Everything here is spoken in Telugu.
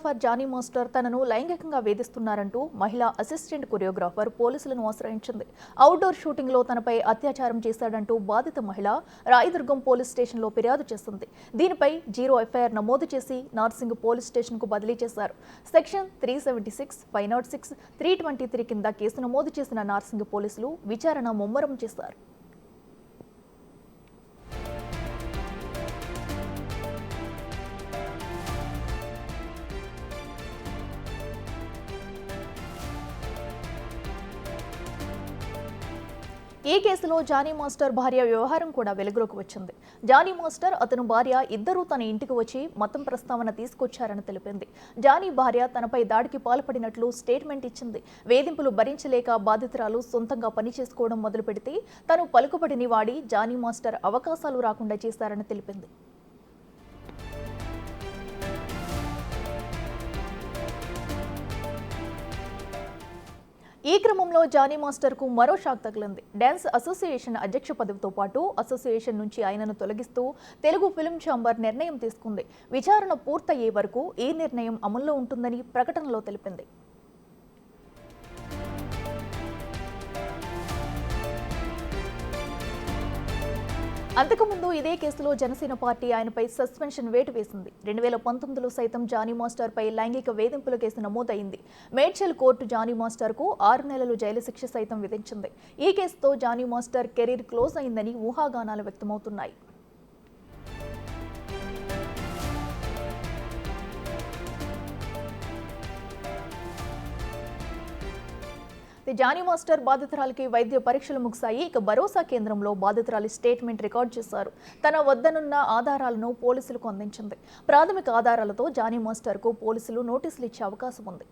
కొరియోగ్రాఫర్ జానీ మాస్టర్ తనను లైంగికంగా వేధిస్తున్నారంటూ మహిళా అసిస్టెంట్ కొరియోగ్రాఫర్ పోలీసులను ఆశ్రయించింది. అవుట్డోర్ షూటింగ్లో తనపై అత్యాచారం చేశాడంటూ బాధిత మహిళ రాయదుర్గం పోలీస్ స్టేషన్లో ఫిర్యాదు చేసింది. దీనిపై 0 ఎఫ్ఐఆర్ నమోదు చేసి నార్సింగ్ పోలీస్ స్టేషన్కు బదిలీ చేశారు. సెక్షన్ 376, 506, 323 కింద కేసు నమోదు చేసిన నార్సింగ్ పోలీసులు విచారణ ముమ్మరం చేశారు. ఈ కేసులో జానీ మాస్టర్ భార్య వ్యవహారం కూడా వెలుగులోకి వచ్చింది. జానీ మాస్టర్, అతను భార్య ఇద్దరూ తన ఇంటికి వచ్చి మతం ప్రస్తావన తీసుకొచ్చారని తెలిపింది. జానీ భార్య తనపై దాడికి పాల్పడినట్లు స్టేట్మెంట్ ఇచ్చింది. వేధింపులు భరించలేక బాధితురాలు సొంతంగా పని చేసుకోవడం మొదలు పెడితే తను పలుకుబడిని వాడి జానీ మాస్టర్ అవకాశాలు రాకుండా చేశారని తెలిపింది. ఈ క్రమంలో జానీ మాస్టర్కు మరో షాక్ తగిలింది. డ్యాన్స్ అసోసియేషన్ అధ్యక్ష పదవితో పాటు అసోసియేషన్ నుంచి ఆయనను తొలగిస్తూ తెలుగు ఫిల్మ్ ఛాంబర్ నిర్ణయం తీసుకుంది. విచారణ పూర్తయ్యే వరకు ఈ నిర్ణయం అమల్లో ఉంటుందని ప్రకటనలో తెలిపింది. అంతకుముందు ఇదే కేసులో జనసేన పార్టీ ఆయనపై సస్పెన్షన్ వేటు వేసింది. 2019లో సైతం జానీ మాస్టర్పై లైంగిక వేధింపుల కేసు నమోదైంది. మేడ్చల్ కోర్టు జానీ మాస్టర్కు 6 నెలలు జైలు శిక్ష సైతం విధించింది. ఈ కేసుతో జానీ మాస్టర్ కెరీర్ క్లోజ్ అయిందని ఊహాగానాలు వ్యక్తమవుతున్నాయి. జానీ మాస్టర్ బాధితురాలికి వైద్య పరీక్షలు ముగిశాయి. ఇక భరోసా కేంద్రంలో బాధితురాలి స్టేట్మెంట్ రికార్డు చేశారు. తన వద్దనున్న ఆధారాలను పోలీసులకు అందించింది. ప్రాథమిక ఆధారాలతో జానీ మాస్టర్కు పోలీసులు నోటీసులు ఇచ్చే అవకాశం ఉంది.